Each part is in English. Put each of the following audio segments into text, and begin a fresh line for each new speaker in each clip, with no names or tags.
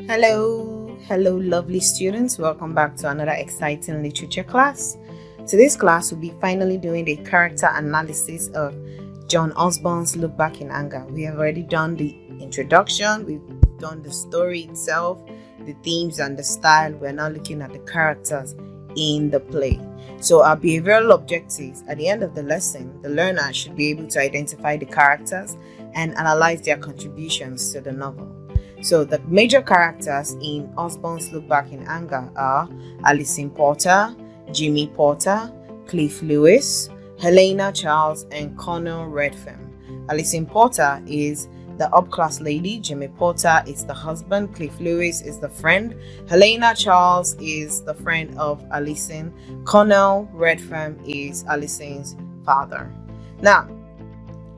Hello, lovely students. Welcome back to another exciting literature class. Today's class will be finally doing the character analysis of John Osborne's Look Back in Anger. We have already done the introduction, we've done the story itself, the themes and the style. We're now looking at the characters in the play. So our behavioral objectives at the end of the lesson, the learner should be able to identify the characters and analyze their contributions to the novel. So the major characters in Osborne's Look Back in Anger are Alison Porter, Jimmy Porter, Cliff Lewis, Helena Charles, and Colonel Redfern. Alison Porter is the upclass lady, Jimmy Porter is the husband, Cliff Lewis is the friend, Helena Charles is the friend of Alison, Colonel Redfern is Alison's father. Now,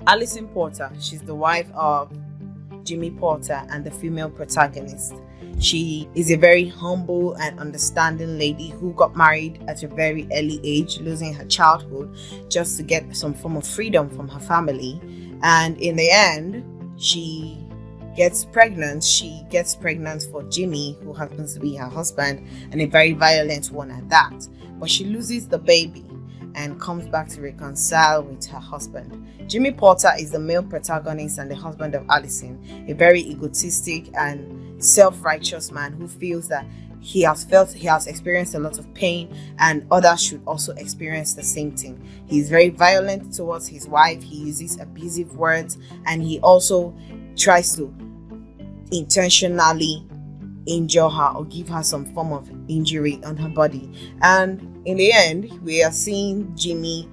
Alison Porter, she's the wife of Jimmy Porter and the female protagonist. She is a very humble and understanding lady who got married at a very early age, losing her childhood just to get some form of freedom from her family. And in the end, she gets pregnant. She gets pregnant for Jimmy, who happens to be her husband, and a very violent one at that. But she loses the baby and comes back to reconcile with her husband. Jimmy Porter is the male protagonist and the husband of Alison, a very egotistic and self-righteous man who feels that he has experienced a lot of pain and others should also experience the same thing. He is very violent towards his wife. He uses abusive words, and he also tries to intentionally injure her or give her some form of injury on her body. And in the end, we are seeing Jimmy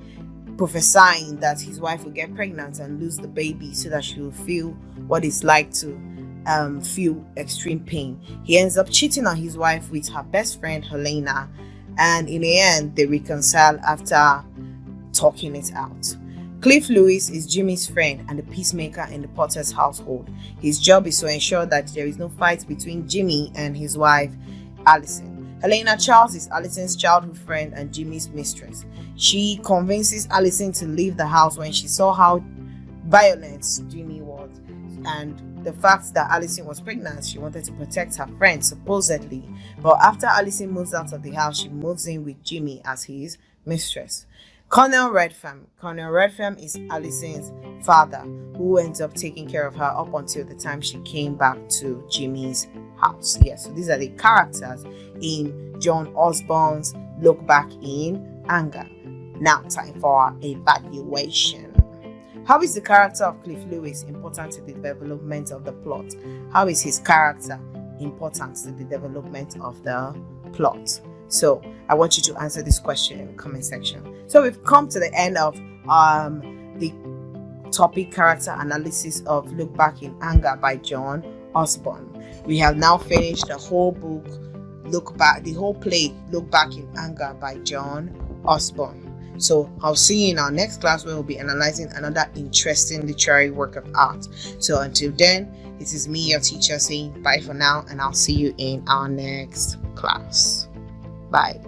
prophesying that his wife will get pregnant and lose the baby so that she will feel what it's like to feel extreme pain. He ends up cheating on his wife with her best friend Helena, and in the end they reconcile after talking it out. Cliff Lewis is Jimmy's friend and the peacemaker in the Porter's household. His job is to ensure that there is no fight between Jimmy and his wife Alison. Helena Charles is Alison's childhood friend and Jimmy's mistress. She convinces Alison to leave the house when she saw how violent Jimmy was, and the fact that Alison was pregnant, she wanted to protect her friend, supposedly. But after Alison moves out of the house, she moves in with Jimmy as his mistress. Colonel Redfern is Alison's father, who ends up taking care of her up until the time she came back to Jimmy's house. Yes, so these are the characters in John Osborne's Look Back in Anger. Now, time for our evaluation. How is the character of Cliff Lewis important to the development of the plot? How is his character important to the development of the plot? So I want you to answer this question in the comment section. So we've come to the end of the topic character analysis of Look Back in Anger by John Osborne. We have now finished the whole book, the whole play Look Back in Anger by John Osborne. So I'll see you in our next class where we'll be analyzing another interesting literary work of art. So until then, it is me, your teacher, saying bye for now, and I'll see you in our next class. Bye.